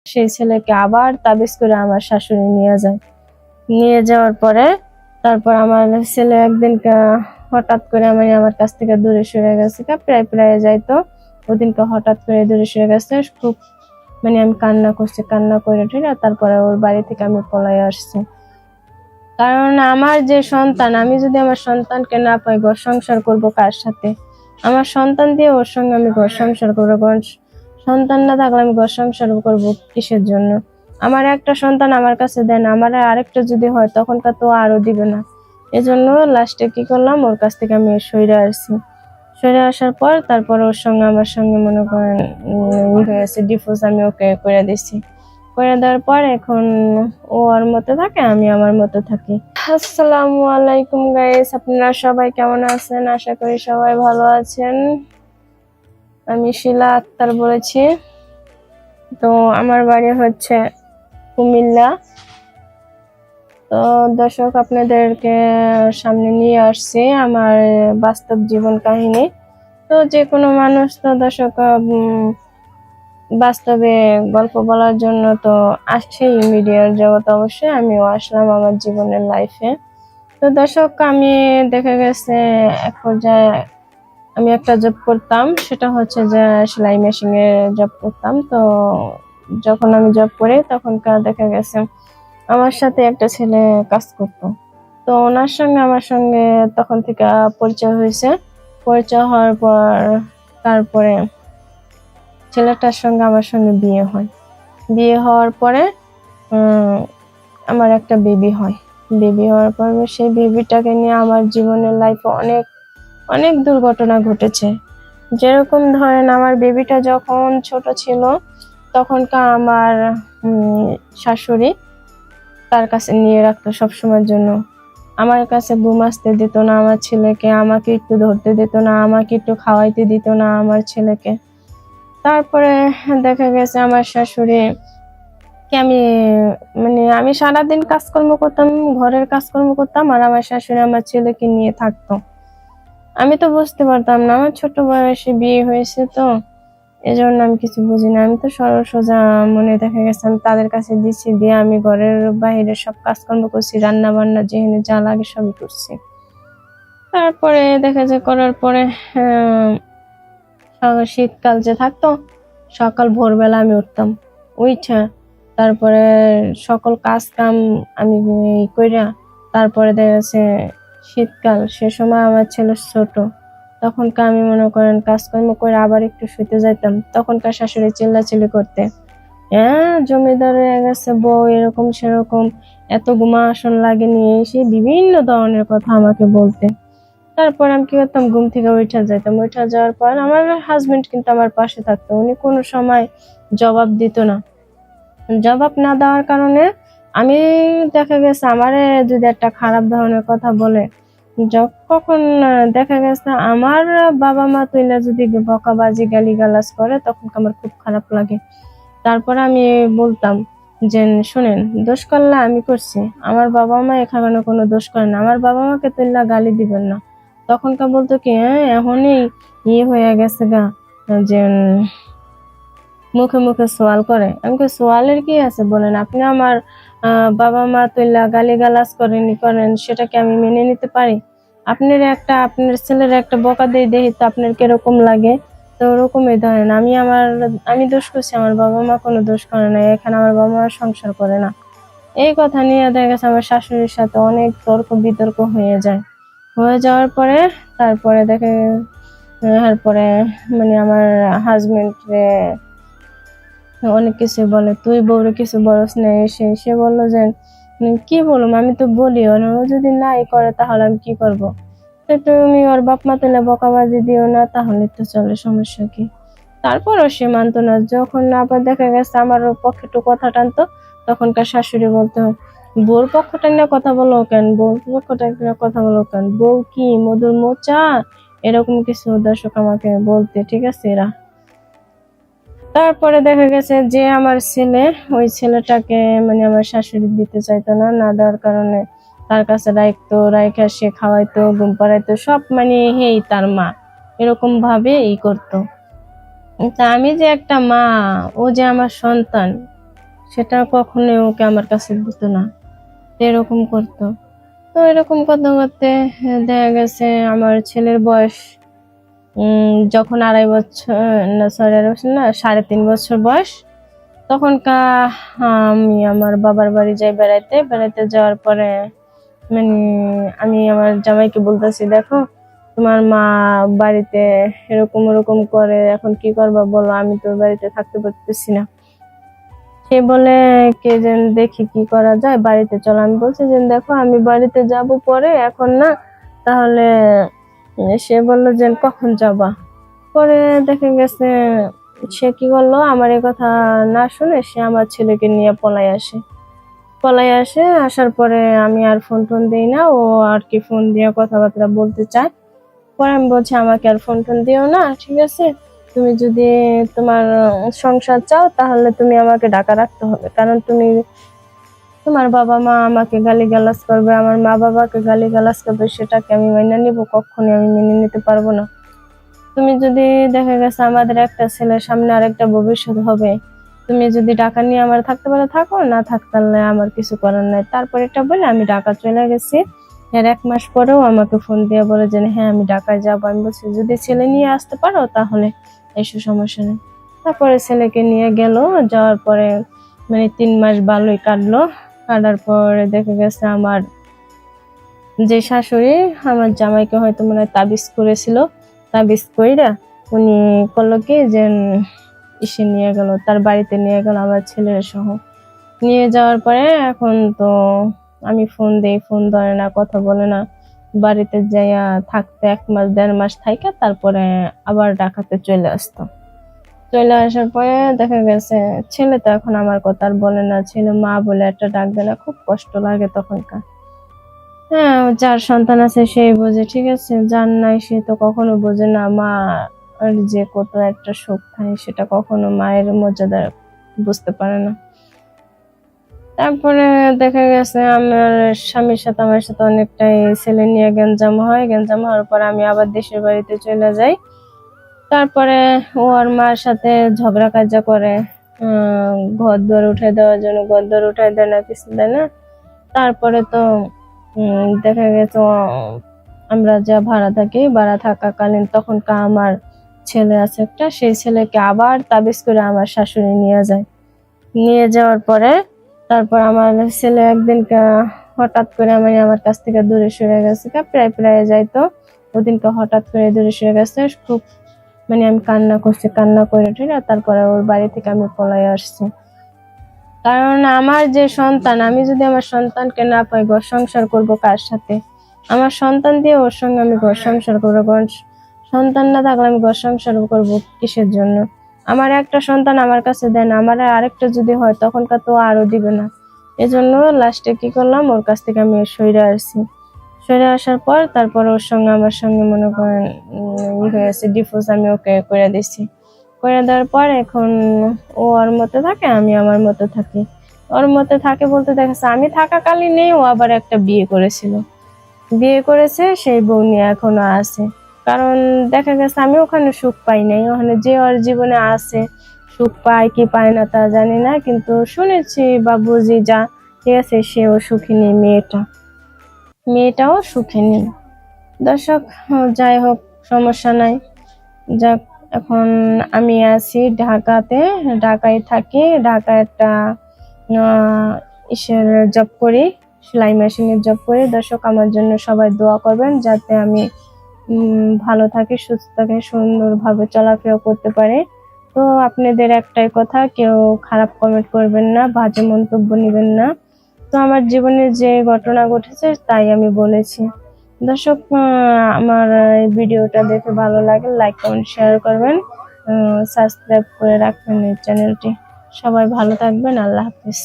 সেই ছেলেকে আবার তাবিজ করে আমার শাশুড়ি নিয়ে যায়। নিয়ে যাওয়ার পরে তারপর আমার ছেলে একদিন হঠাৎ করে আমার কাছ থেকে দূরে সরে গেছে, প্রায় প্রায় যাইতো। ওদিনকে হঠাৎ করে দূরে সরে গেছে, খুব আমি কান্না করছি, কান্না করে তারপরে ওর বাড়ি থেকে আমি পলাই আসছি। কারণ আমার যে সন্তান, আমি যদি আমার সন্তানকে না পাই, ঘর সংসার করবো কার সাথে? আমার সন্তান দিয়ে ওর সঙ্গে আমি ঘর সংসার করবো। সন্তান না থাকলে আমি ঘর সংসার করবো কিসের জন্য? আমার একটা সন্তান আমার কাছে দেন, আমার আরেকটা যদি হয় তখনকার তো আরো দিবে না। এজন্য লাস্টে কি করলাম, ওর কাছ থেকে আমি সইরে আসছি। সরে আসার পর তারপর ওর সঙ্গে আমার সঙ্গে মনে করেন হয়েছে, ডিভোর্স আমি ওকে করে দিছি। করে দেওয়ার পর এখন ও ওর মতো থাকে, আমি আমার মতো থাকি। আসসালামু আলাইকুম গাইস, আপনারা সবাই কেমন আছেন? আশা করি সবাই ভালো আছেন। আমি শিলা আক্তার বলেছি। তো আমার বাড়ি হচ্ছে কুমিল্লা। তো দর্শক, আপনাদেরকে সামনে নিয়ে আসছি আমার বাস্তব জীবন কাহিনী। তো যে কোনো মানুষ তো দর্শক বাস্তবে গল্প বলার জন্য তো আসছেই মিডিয়ার জগৎ, অবশ্যই আমিও আসলাম আমার জীবনের লাইফে। তো দর্শক, আমি দেখা গেছে এক পর্যায়ে আমি একটা জব করতাম, সেটা হচ্ছে যে সেলাই মেশিনে জব করতাম। তো যখন আমি জব করি তখনকার দেখা গেছে আমার সাথে একটা ছেলে কাজ করতো। তো ওনার সঙ্গে আমার সঙ্গে তখন থেকে পরিচয় হয়েছে। পরিচয় হওয়ার পর তারপরে ছেলেটার সঙ্গে আমার সঙ্গে বিয়ে হয়। বিয়ে হওয়ার পরে আমার একটা বেবি হয়। বেবি হওয়ার পর সেই বেবিটাকে নিয়ে আমার জীবনের লাইফে অনেক অনেক দুর্ঘটনা ঘটেছে। যেরকম ধরেন, আমার বেবিটা যখন ছোট ছিল তখনকার আমার শাশুড়ি তার কাছে নিয়ে রাখতো সবসময়ের জন্য। আমার কাছে ঘুম আসতে দিত না আমার ছেলেকে, আমাকে একটু ধরতে দিত না, আমাকে একটু খাওয়াইতে দিত না আমার ছেলেকে। তারপরে দেখা গেছে আমার শাশুড়ি কে আমি সারাদিন কাজকর্ম করতাম, ঘরের কাজকর্ম করতাম, আর আমার শাশুড়ি আমার ছেলেকে নিয়ে থাকতো। আমি তো বুঝতে পারতাম না, আমার ছোট বয়সে বিয়ে হয়েছে, তো এজন্য আমি কিছু বুঝি না। আমি তো সরল সোজা মনে, দেখা গেছে আমি তাদের কাছে দিচ্ছি, দিয়ে আমি ঘরের বাইরে সব কাজকর্ম করছি, রান্না বান্না যেখানে যা লাগে সবই করছি। তারপরে দেখা যায় করার পরে শীতকাল যে থাকতো, সকাল ভোরবেলা আমি উঠতাম, উঠা তারপরে সকল কাজ কাম আমি কইরা, তারপরে দেখা যাচ্ছে শীতকাল, সে সময় আমার ছেলে ছোট, তখনকার আমি মনে করেন কাজকর্ম করে আবার একটু শুতে যাইতাম, তখনকার শাশুড়ি চিল্লাচিল্লি করতে, হ্যাঁ জমিদার হয়ে গেছে বউ, এরকম সেরকম, এত ঘুমা আসন লাগেনি, এসে বিভিন্ন ধরনের কথা আমাকে বলতে। তারপর আমি কি করতাম, ঘুম থেকে উঠা যাইতাম। উঠা যাওয়ার পর আমার হাজবেন্ড কিন্তু আমার পাশে থাকতো, উনি কোনো সময় জবাব দিত না। জবাব না দেওয়ার কারণে আমি দেখা গেছে আমারে যদি একটা খারাপ ধরনের কথা বলে, কখন দেখা গেছে আমার বাবা মা তুইলা যদি বকাবাজি গালিগালাজ করে, তখন আমার খুব খারাপ লাগে। তারপর আমি বলতাম যে শুনেন, দোষ করলে আমি করছি, আমার বাবা মা এখানে কোনো দোষ করে না, আমার বাবা মাকে তুইলা গালি দিবেন না। তখনকার বলতো কি, হ্যাঁ এখনই হয়ে গেছে গা, যে মুখে মুখে সোয়াল করে। আমি সোয়ালের কি আছে বলেন, আপনি আমার বাবা মা তুইলা গালিগালাজ করেন, সেটাকে আমি মেনে নিতে পারি? আপনার ছেলের একটা বকা দিয়ে দেখি তো আপনার কিরকম লাগে? তো ওরকমই ধরেন, আমি দোষ করছি, আমার বাবা মা কোনো দোষ করে না, এখানে আমার বাবা মা সংসার করে না। এই কথা নিয়ে দেখা গেছে আমার শাশুড়ির সাথে অনেক তর্ক বিতর্ক হয়ে যায়। হয়ে যাওয়ার পরে তারপরে তারপরে আমার হাজবেন্ড অনেক কিছু বলে, তুই বউরে কিছু বলস না, সে বললো যে কি বলবো, আমি তো বলি, ও যদি নাই করে তাহলে আমি কি করব? তো তুমি ওর বাপ মা তুলে বকাবাজি দিও না, তাহলে তো চলে, সমস্যা কি? তারপরও সে মানতো না। যখন আবার দেখা গেছে আমার পক্ষে একটু কথা টানতো, তখনকার শাশুড়ি বলতো, বউর পক্ষটা নিয়ে কথা বলো কেন, বউর পক্ষটা নিয়ে কথা বলো কেন, বউ কি মধুর মোচা, এরকম কিছু দর্শক আমাকে বলতে, ঠিক আছে এরা। তারপরে দেখা গেছে যে আমার ছেলে, ওই ছেলেটাকে আমার শাশুড়ি দিতে চাইতো না, না দেওয়ার কারণে তার কাছে রাইখা সে খাওয়াইতো, ঘুম পাড়াইতো, সব হেই তার মা, এরকম ভাবে করতো। তা আমি যে একটা মা, ও যে আমার সন্তান, সেটা কখনোই ওকে আমার কাছে দিত না, এরকম করতো। তো এরকম করতে করতে দেখা গেছে আমার ছেলের বয়স যখন 2.5 বছর, না সরি 2.5 বছর না, 3.5 বছর বয়স, তখনকার আমি আমার বাবার বাড়ি যাই বেড়াইতে। বেড়াইতে যাওয়ার পরে মানে আমি আমার জামাইকে বলতেছি, দেখো তোমার মা বাড়িতে এরকম ওরকম করে, এখন কি করবা বলো, আমি তো বাড়িতে থাকতে পারতেছি না। সে বলে কে যেন দেখি কি করা যায়, বাড়িতে চলো। আমি বলছি যে দেখো আমি বাড়িতে যাব পরে, এখন না। তাহলে সে বললো যে কখন যাবা। পরে দেখা গেছে সে কি করলো, আমার এই কথা না শুনে সে আমার ছেলেকে নিয়ে পলাই আসে। আসার পরে আমি আর ফোন টোন দিই না, ও আর কি ফোন দিয়ে কথাবার্তা বলতে চায়। পরে আমি বলছি আমাকে আর ফোন টোন দিও না, ঠিক আছে? তুমি যদি তোমার সংসার চাও তাহলে তুমি আমাকে ঢাকা রাখতে হবে, কারণ তোমার বাবা মা আমাকে গালিগালাজ করবে, আমার মা বাবাকে গালিগালাজ করবে, সেটাকে আমি মেনে নিব? কখনোই আমি মেনে নিতে পারবো না। তুমি যদি দেখা গেছে আমাদের একটা ছেলের সামনে আরেকটা ভবিষ্যৎ হবে, তুমি যদি ঢাকা নিয়ে আমার থাকতে পারো থাকো, না থাকতে পারলে আমার কিছু করার নাই। তারপর এটা বলে আমি ঢাকা চলে গেছি। এর 1 মাস পরেও আমাকে ফোন দিয়ে বলে যে হ্যাঁ আমি ঢাকায় যাবো। আমি বলছি যদি ছেলে নিয়ে আসতে পারো তাহলে এসব সমস্যা নেই। তারপরে ছেলেকে নিয়ে গেল। যাওয়ার পরে 3 মাস ভালোই কাটার পরে দেখা গেছে আমার যে শাশুড়ি আমার জামাইকে হয়তো মনে হয় তাবিজ করেছিল, তাবিজ কইরা উনি করলো কি যে ইসে নিয়ে গেল, তার বাড়িতে নিয়ে গেল আমার ছেলের সহ। নিয়ে যাওয়ার পরে এখন তো আমি ফোন দেই, ফোন ধরে না, কথা বলে না। বাড়িতে যাইয়া থাকতে 1 মাস 1.5 মাস থাইকা তারপরে আবার ঢাকাতে চলে আসতো। চলে আসার পরে দেখা গেছে ছেলে তো এখন আমার কথা আর বলে না, ছেলে মা বলে একটা ডাক দেয় না, খুব কষ্ট লাগে তখনকার। হ্যাঁ, যার সন্তান আছে সেই বোঝে, ঠিক আছে? যার নাই সে তো কখনো বোঝে না মা আর যে কত একটা সুখ থাকে, সেটা কখনো মায়ের মর্যাদা বুঝতে পারে না। তারপরে দেখা গেছে আমার স্বামীর সাথে আমার সাথে অনেকটাই ছেলে নিয়ে গ্যাঞ্জাম হয়। গ্যাঞ্জাম হওয়ার পর আমি আবার দেশের বাড়িতে চলে যাই। তারপরে ও আর মার সাথে ঝগড়া কাজা করে, ঘর দুয়ার উঠাই দেওয়ার জন্য। ঘর দুয়ার উঠাই দেয় না, কিছু দেয় না। তারপরে তো দেখা গেছে আমরা যা ভাড়া থাকি, ভাড়া থাকাকালীন তখনকার আমার ছেলে আছে একটা, সেই ছেলেকে আবার তাবিজ করে আমার শাশুড়ি নিয়ে যায়। নিয়ে যাওয়ার পরে তারপর আমার ছেলে একদিন হঠাৎ করে আমার কাছ থেকে দূরে সরে গেছে, প্রায় প্রায় যাইতো। ওদিনকে হঠাৎ করে দূরে সরে গেছে, খুব আমি কান্না করছি, কান্না করে ঠিক আছে। তারপরে ওর বাড়ি থেকে আমি পলাই আসছি, কারণ আমার যে সন্তান, আমি যদি আমার সন্তানকে না পাই, ঘর সংসার করবো কার সাথে? আমার সন্তান দিয়ে ওর সঙ্গে আমি ঘর সংসার করবো, কারণ সন্তান না থাকলে আমি ঘর সংসার করবো কিসের জন্য? আমার একটা সন্তান আমার কাছে দেয় না, আমার আরেকটা যদি হয় তখনকার তো আরো দিবে না। এজন্য লাস্টে কি করলাম, ওর কাছ থেকে আমি সইরে আসছি। সরে আসার পর তারপর ওর সঙ্গে আমার সঙ্গে মনে করেন হয়েছে, ডিভোর্স আমি ওকে করে দিচ্ছি। করে দেওয়ার পর এখন ও ওর মতো থাকে, আমি আমার মতো থাকি। ওর মতো থাকে বলতে দেখেছে আমি থাকাকালীনই ও আবার একটা বিয়ে করেছে, সেই বউ নিয়ে এখনো আছে। কারণ দেখা গেছে আমি ওখানে সুখ পাই নাই, ওখানে যে ওর জীবনে আছে সুখ পায় কি পায় না তা জানি না, কিন্তু শুনেছি বা বুঝি যা, ঠিক আছে, সেও সুখী নেই, মেয়েটাও সুখে নেই। দর্শক, যাই হোক, সমস্যা নাই। যাক, এখন আমি আছি ঢাকাতে, ঢাকায় থাকি। ঢাকায় একটা ইসের জব করি, সেলাই মেশিনের জব করি। দর্শক, আমার জন্য সবাই দোয়া করবেন যাতে আমি ভালো থাকি, সুস্থ থাকি, সুন্দরভাবে চলাফেরা করতে পারি। তো আপনাদের একটাই কথা, কেউ খারাপ কমেন্ট করবেন না, বাজে মন্তব্য নেবেন না। তো আমার জীবনে যে ঘটনা ঘটেছে তাই আমি বলেছি। দর্শক, আমার এই ভিডিওটা দেখে ভালো লাগে লাইক কমেন্ট শেয়ার করবেন, সাবস্ক্রাইব করে রাখবেন এই চ্যানেলটি। সবাই ভালো থাকবেন, আল্লাহ হাফেজ।